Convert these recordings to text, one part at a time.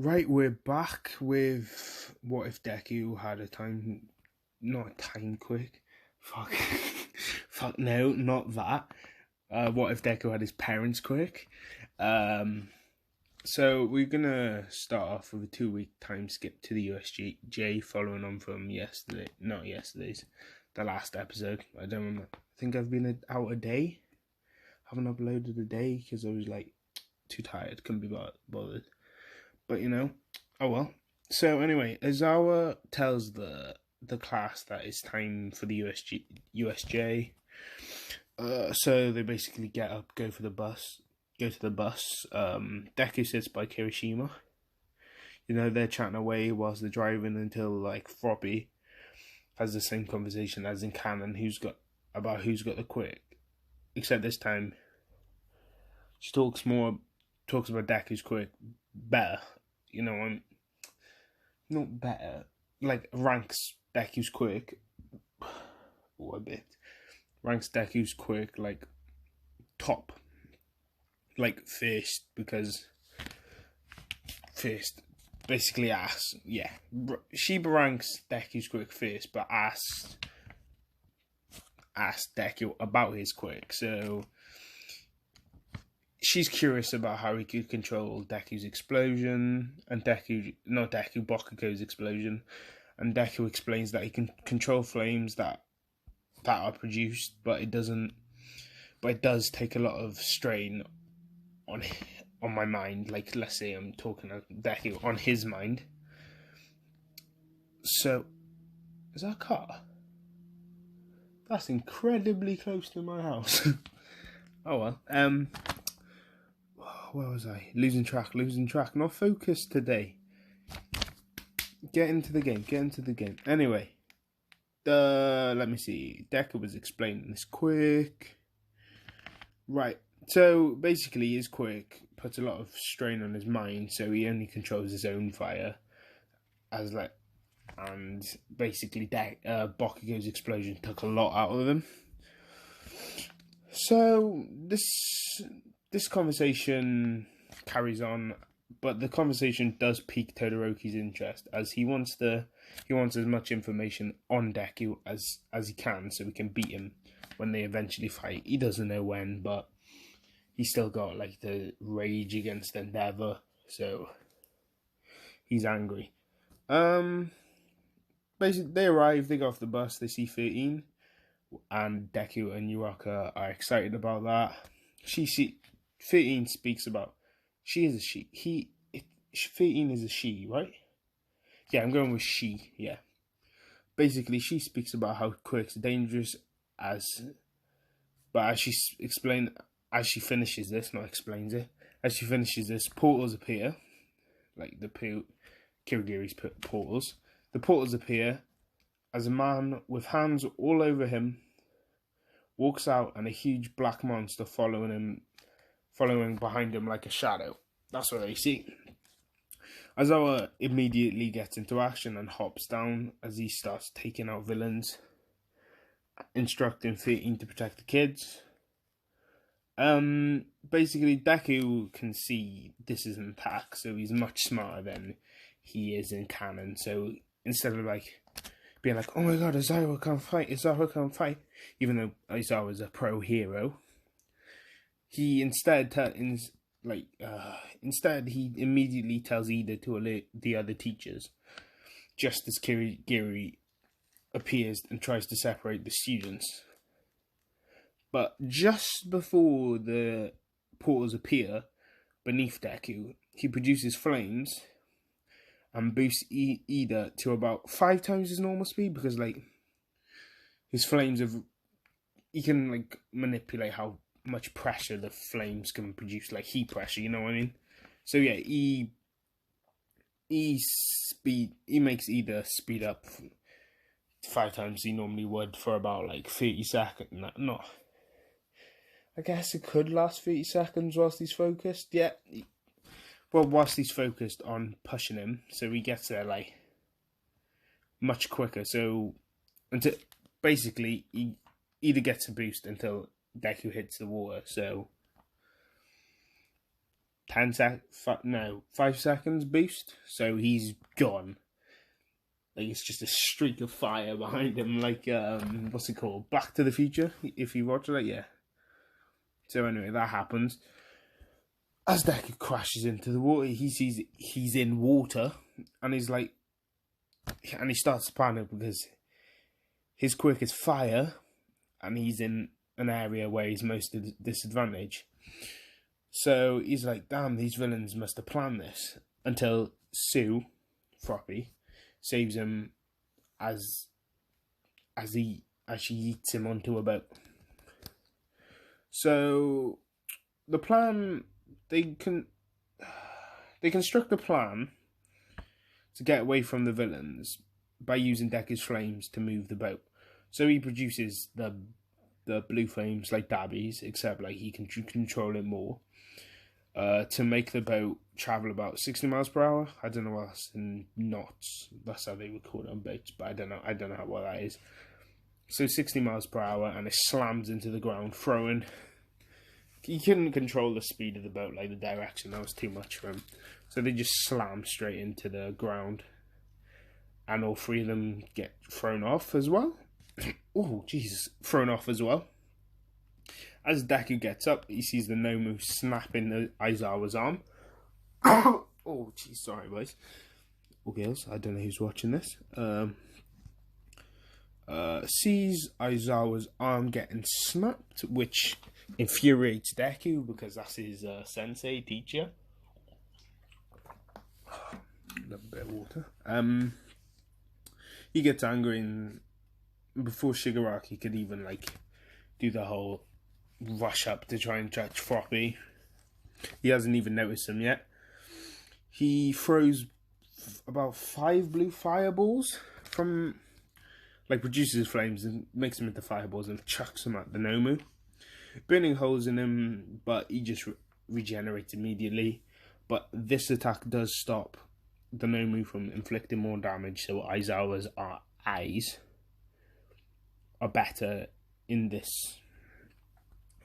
Right, we're back with what if Deku had a time, not a time quick. Fuck, fuck no, not that. What if Deku had his parents quick? Um, so we're gonna start off with a 2 week time skip to the USJ, following on from not yesterday's, the last episode. I don't remember. I think I've been out a day. Haven't uploaded a day because I was like too tired, couldn't be bothered. But oh well. So anyway, Aizawa tells the class that it's time for the USJ. So they basically get up, go to the bus. Deku sits by Kirishima. They're chatting away whilst they're driving until like Froppy has the same conversation as in canon, who's got the quick. Except this time, she talks about Deku's quick better. I'm not better. Like ranks Deku's quick. A bit. Ranks Deku's quick like top. Like first, because first basically ass. Yeah. Sheba ranks Deku's quick first, but asked Deku about his quick. So she's curious about how he could control Deku's explosion, and Bakugo's explosion, and Deku explains that he can control flames that are produced, but it does take a lot of strain on my mind. Like, let's say I'm talking of Deku on his mind. So, is that a car? That's incredibly close to my house. Oh well. Where was I? Losing track. Not focused today. Get into the game. Anyway. Let me see. Deku was explaining this quick. Right. So, basically, his quick puts a lot of strain on his mind, so he only controls his own fire. And basically, Bakugo's explosion took a lot out of him. So, this conversation carries on, but the conversation does pique Todoroki's interest, as he wants as much information on Deku as he can, so he can beat him when they eventually fight. He doesn't know when, but he's still got like the rage against Endeavor, so he's angry. Basically, they arrive, they go off the bus, they see 13, and Deku and Uraka are excited about that. 13 speaks about she is a she. 13 is a she, right? Yeah, I'm going with she. Yeah. Basically, she speaks about how Quirks are dangerous but as she finishes this, not explains it. As she finishes this, portals appear, like the Kirigiri's portals. The portals appear as a man with hands all over him walks out, and a huge black monster following behind him like a shadow. That's what they see. Aizawa immediately gets into action and hops down as he starts taking out villains, instructing 13 to protect the kids. Basically, Deku can see this is an attack, so he's much smarter than he is in canon. So instead of being like, oh my god, Aizawa can't fight, even though Aizawa's a pro hero, he instead he immediately tells Ida to alert the other teachers, just as Kirigiri appears and tries to separate the students. But just before the portals appear beneath Deku, he produces flames and boosts Ida to about 5 times his normal speed, because his flames he can manipulate how much pressure the flames can produce, like heat pressure, you know what I mean? So yeah, he makes Ida speed up 5 times he normally would for about 30 seconds. Not, I guess it could last 30 seconds whilst he's focused. Yeah, whilst he's focused on pushing him, so he gets there much quicker. So until basically he either gets a boost until Deku hits the water. So 5 seconds boost, so he's gone. Like, it's just a streak of fire behind him, like, what's it called? Back to the Future, if you watch it, yeah. So anyway, that happens. As Deku crashes into the water, he sees he's in water, and he's like, and he starts to panic because his quirk is fire, and he's in an area where he's most disadvantaged. So he's like, damn, these villains must have planned this. Until Sue, Froppy, saves him as she eats him onto a boat. So the plan, they construct a plan to get away from the villains by using Deku's flames to move the boat. So he produces the blue flames like Dabby's, except like he can control it more. To make the boat travel about 60 miles per hour. I don't know what that's in knots. That's how they record on boats, but I don't know what that is. So 60 miles per hour, and it slams into the ground, throwing. He couldn't control the speed of the boat, like the direction. That was too much for him. So they just slam straight into the ground, and all three of them get thrown off as well. Oh, Jesus, thrown off as well. As Deku gets up, he sees the Nomu snapping the Aizawa's arm. Oh, jeez, sorry, boys. Or girls, I don't know who's watching this. Sees Aizawa's arm getting snapped, which infuriates Deku because that's his sensei, teacher. A little bit of water. He gets angry, and before Shigaraki could even, like, do the whole rush up to try and catch Froppy, he hasn't even noticed him yet. He throws about 5 blue fireballs from, like, produces flames and makes them into fireballs and chucks them at the Nomu, burning holes in him, but he just regenerates immediately. But this attack does stop the Nomu from inflicting more damage, so Aizawa's eyes are better in this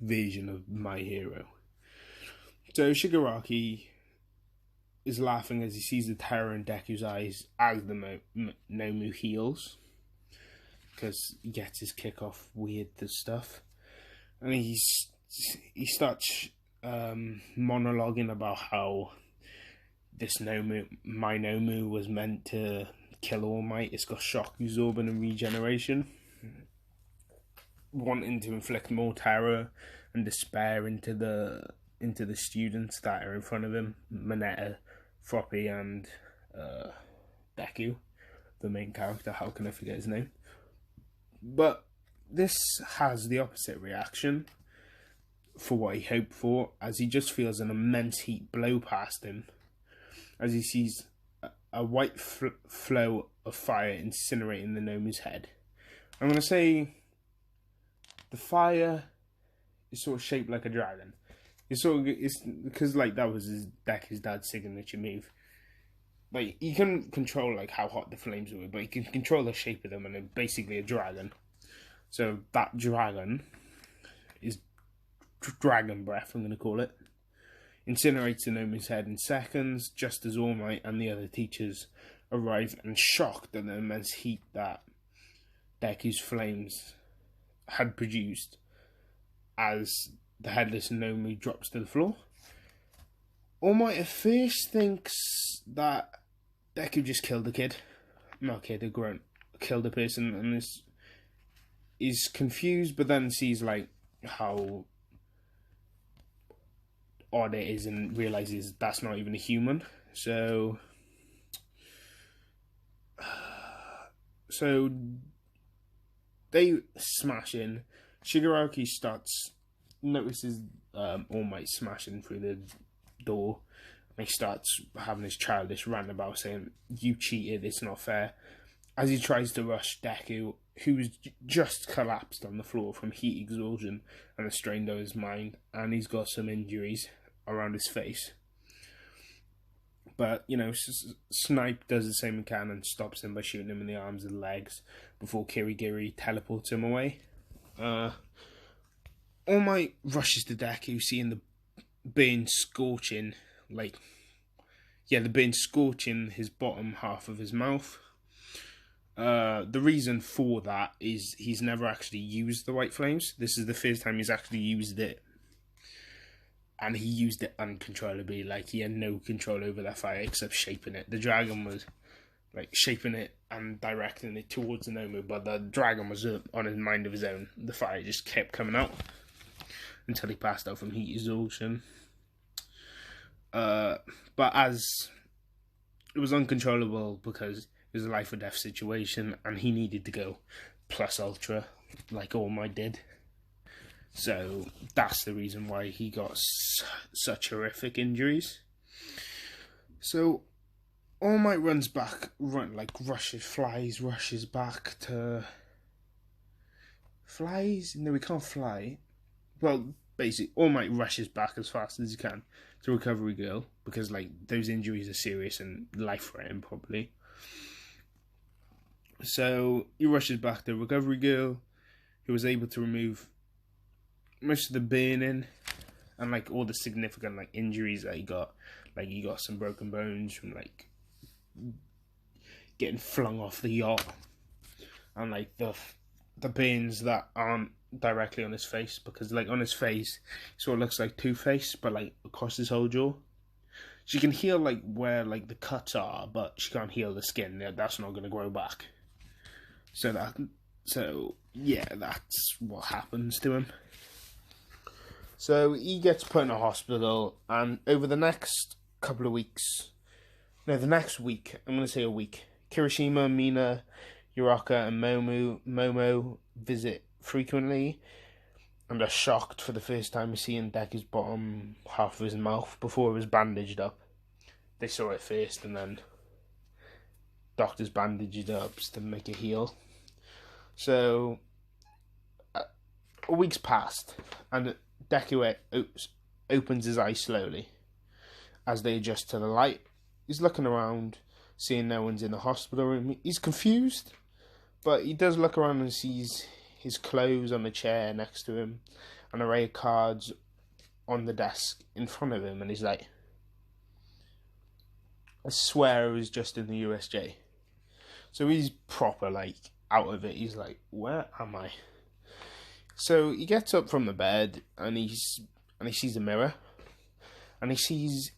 version of My Hero. So Shigaraki is laughing as he sees the terror in Deku's eyes as the Nomu heals, because he gets his kick off weird stuff, and he starts monologuing about how this my Nomu was meant to kill All Might. It's got shock absorbing and regeneration, wanting to inflict more terror and despair into the students that are in front of him, Mineta, Froppy, and Deku, the main character. How can I forget his name? But this has the opposite reaction for what he hoped for, as he just feels an immense heat blow past him as he sees a white flow of fire incinerating the Nomu's head. I'm going to say the fire is sort of shaped like a dragon. It's because, like, that was his dad's signature move. Like, he couldn't control, like, how hot the flames were, but he can control the shape of them, and they're basically a dragon. So that dragon is dragon breath, I'm going to call it. Incinerates the Nomu's head in seconds, just as All Might and the other teachers arrive and shocked at the immense heat that Deku's flames had produced as the headless Nomu drops to the floor. All Might at first thinks that Deku just killed a kid. Not a kid, a grunt. Killed a person, and is confused, but then sees, like, how odd it is and realizes that's not even a human. So they smash in. Shigaraki notices All Might smashing through the door, and he starts having his childish rant about saying, "You cheated, it's not fair," as he tries to rush Deku, who's just collapsed on the floor from heat exhaustion and a strain to his mind, and he's got some injuries around his face. But, you know, Snipe does the same he can and stops him by shooting him in the arms and legs before Kirigiri teleports him away. All Might rushes to Deku, seeing the burn scorching like, yeah, the burn scorching his bottom half of his mouth. The reason for that is he's never actually used the white flames. This is the first time he's actually used it. And he used it uncontrollably. Like, he had no control over that fire except shaping it. The dragon was, like, shaping it and directing it towards the Nomu, but the dragon was on his mind of his own. The fire just kept coming out until he passed out from heat exhaustion. But as it was uncontrollable because it was a life or death situation and he needed to go plus ultra like All Might did. So that's the reason why he got such horrific injuries. So All Might rushes back to... Flies? No, he can't fly. Well, basically, All Might rushes back as fast as he can to Recovery Girl, because, like, those injuries are serious and life-threatening, probably. So he rushes back to Recovery Girl, who was able to remove most of the burning and, like, all the significant, like, injuries that he got. Like, he got some broken bones from, like, getting flung off the yacht, and, like, the burns that aren't directly on his face, because, like, on his face it sort of looks like Two-Face, but, like, across his whole jaw. She can heal, like, where, like, the cuts are, but she can't heal the skin. That's not going to grow back. So yeah, that's what happens to him. So he gets put in a hospital, and over the next couple of weeks, no, the next week, I'm going to say a week, Kirishima, Mina, Uraka, and Momo visit frequently, and are shocked for the first time seeing Deku's bottom half of his mouth before it was bandaged up. They saw it first, and then doctors bandaged it up to make it heal. So a week's passed, and Deku opens his eyes slowly as they adjust to the light. He's looking around, seeing no one's in the hospital room. He's confused, but he does look around and sees his clothes on the chair next to him, an array of cards on the desk in front of him, and he's like, I swear it was just in the USJ. So he's proper, like, out of it. He's like, where am I? So he gets up from the bed, and he sees a mirror, and he sees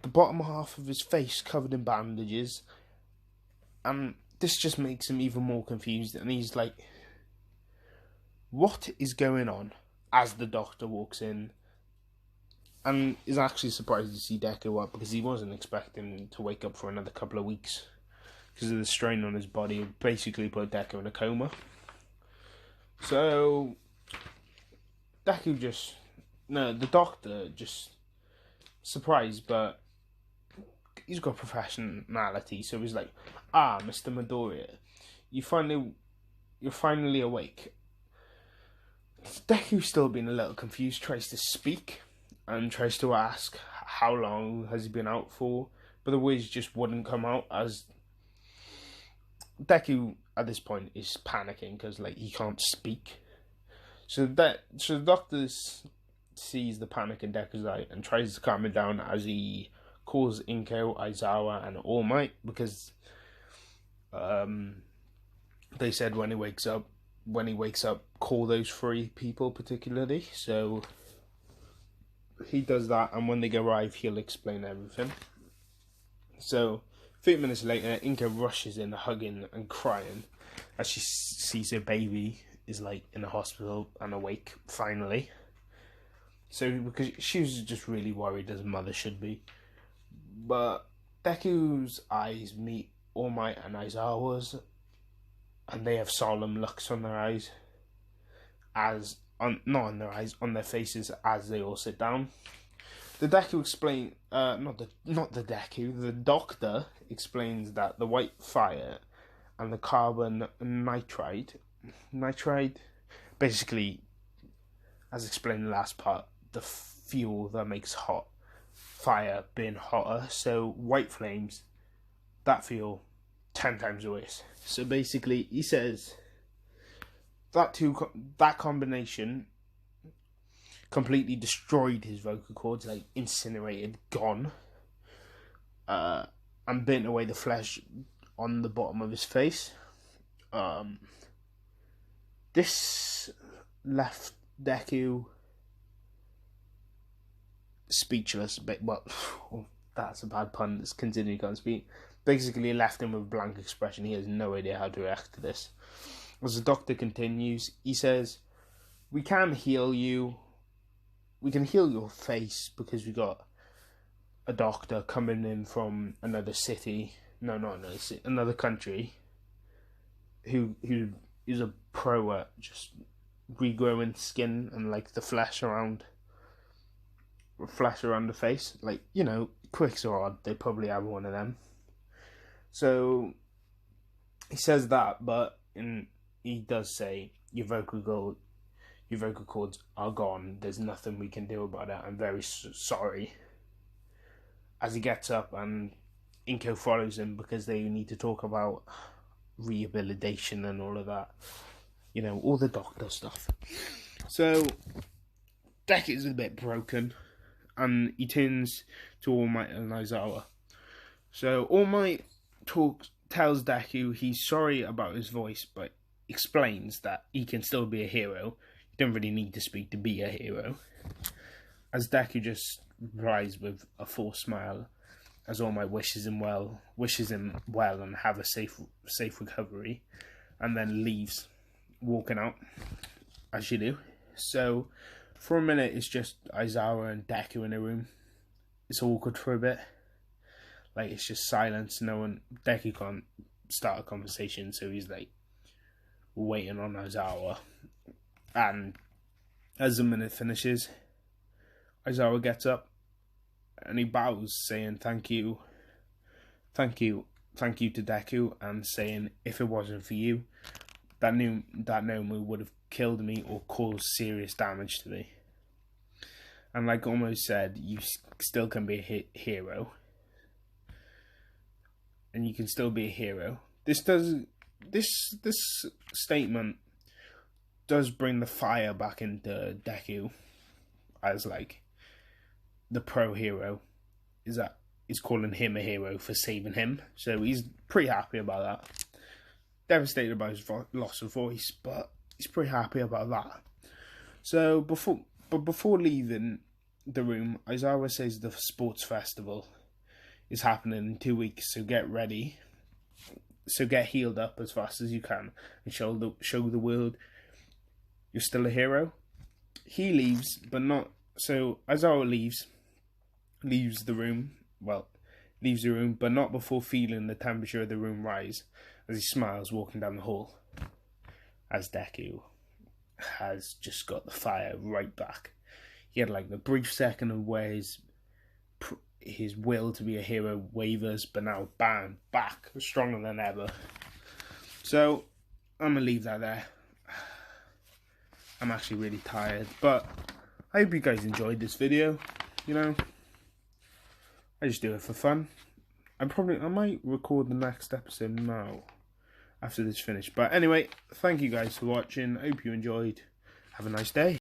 the bottom half of his face covered in bandages, and this just makes him even more confused, and he's like, what is going on? As the doctor walks in, and is actually surprised to see Deku up, because he wasn't expecting him to wake up for another couple of weeks because of the strain on his body. It basically put Deku in a coma. So the doctor just surprised, but he's got professionality, so he's like, Mr. Midoriya, you're finally awake. Deku's still being a little confused, tries to speak and tries to ask how long has he been out for, but the words just wouldn't come out, as Deku at this point is panicking because, like, he can't speak. So the doctor sees the panic in Deku's eye and tries to calm it down as he calls Inko, Aizawa, and All Might, because they said when he wakes up, call those three people particularly. So he does that, and when they arrive, he'll explain everything. So 30 minutes later, Inko rushes in, hugging and crying as she sees her baby is, like, in the hospital and awake finally. So because she was just really worried, as a mother should be. But Deku's eyes meet All Might and Aizawa's, and they have solemn looks on their eyes, not on their eyes, on their faces, as they all sit down. The Deku explain, the doctor explains that the white fire and the carbon nitride, basically, as explained in the last part, the fuel that makes hot fire burn hotter. So white flames, that fuel 10 times worse. So basically, he says that combination completely destroyed his vocal cords, like incinerated, gone. and bent away the flesh on the bottom of his face. This left Deku speechless. Well, that's a bad pun. It's continuing can't speak. Basically, left him with a blank expression. He has no idea how to react to this. As the doctor continues, he says, "We can heal you. We can heal your face because we got a doctor coming in from another city. No, not another city, another country. Who is a pro at just regrowing skin and like the flesh around the face. Like, you know, Quirks are odd. They probably have one of them." So he says that, but he does say your vocal cords are gone. There's nothing we can do about it. I'm very sorry. As he gets up, and Inko follows him because they need to talk about rehabilitation and all of that. You know, all the doctor stuff. So Deku is a bit broken, and he turns to All Might and Aizawa. So All Might tells Deku he's sorry about his voice, but explains that he can still be a hero. You don't really need to speak to be a hero. As Deku just replies with a forced smile, as All Might wishes him well and have a safe recovery, and then leaves, walking out, as you do. So for a minute, it's just Aizawa and Deku in a room. It's awkward for a bit. Like, it's just silence. Deku can't start a conversation, so he's like waiting on Aizawa. And as the minute finishes, Aizawa gets up and he bows, saying thank you to Deku, and saying if it wasn't for you, that Nomu would have killed me or caused serious damage to me. And like almost said, you still can be a hero. And you can still be a hero. This statement does bring the fire back into Deku as like the pro hero. Is that he's calling him a hero for saving him. So he's pretty happy about that. Devastated by his loss of voice, but he's pretty happy about that. So before leaving the room, Aizawa says the sports festival is happening in 2 weeks, so get ready. So get healed up as fast as you can and show the world you're still a hero. He leaves, but not so. Aizawa leaves the room, but not before feeling the temperature of the room rise as he smiles walking down the hall. As Deku has just got the fire right back. He had like the brief second of where his will to be a hero wavers, but now bam, back, stronger than ever. So I'm gonna leave that there. I'm actually really tired, but I hope you guys enjoyed this video. You know, I just do it for fun. I might record the next episode now after this finished. But anyway, thank you guys for watching. I hope you enjoyed. Have a nice day.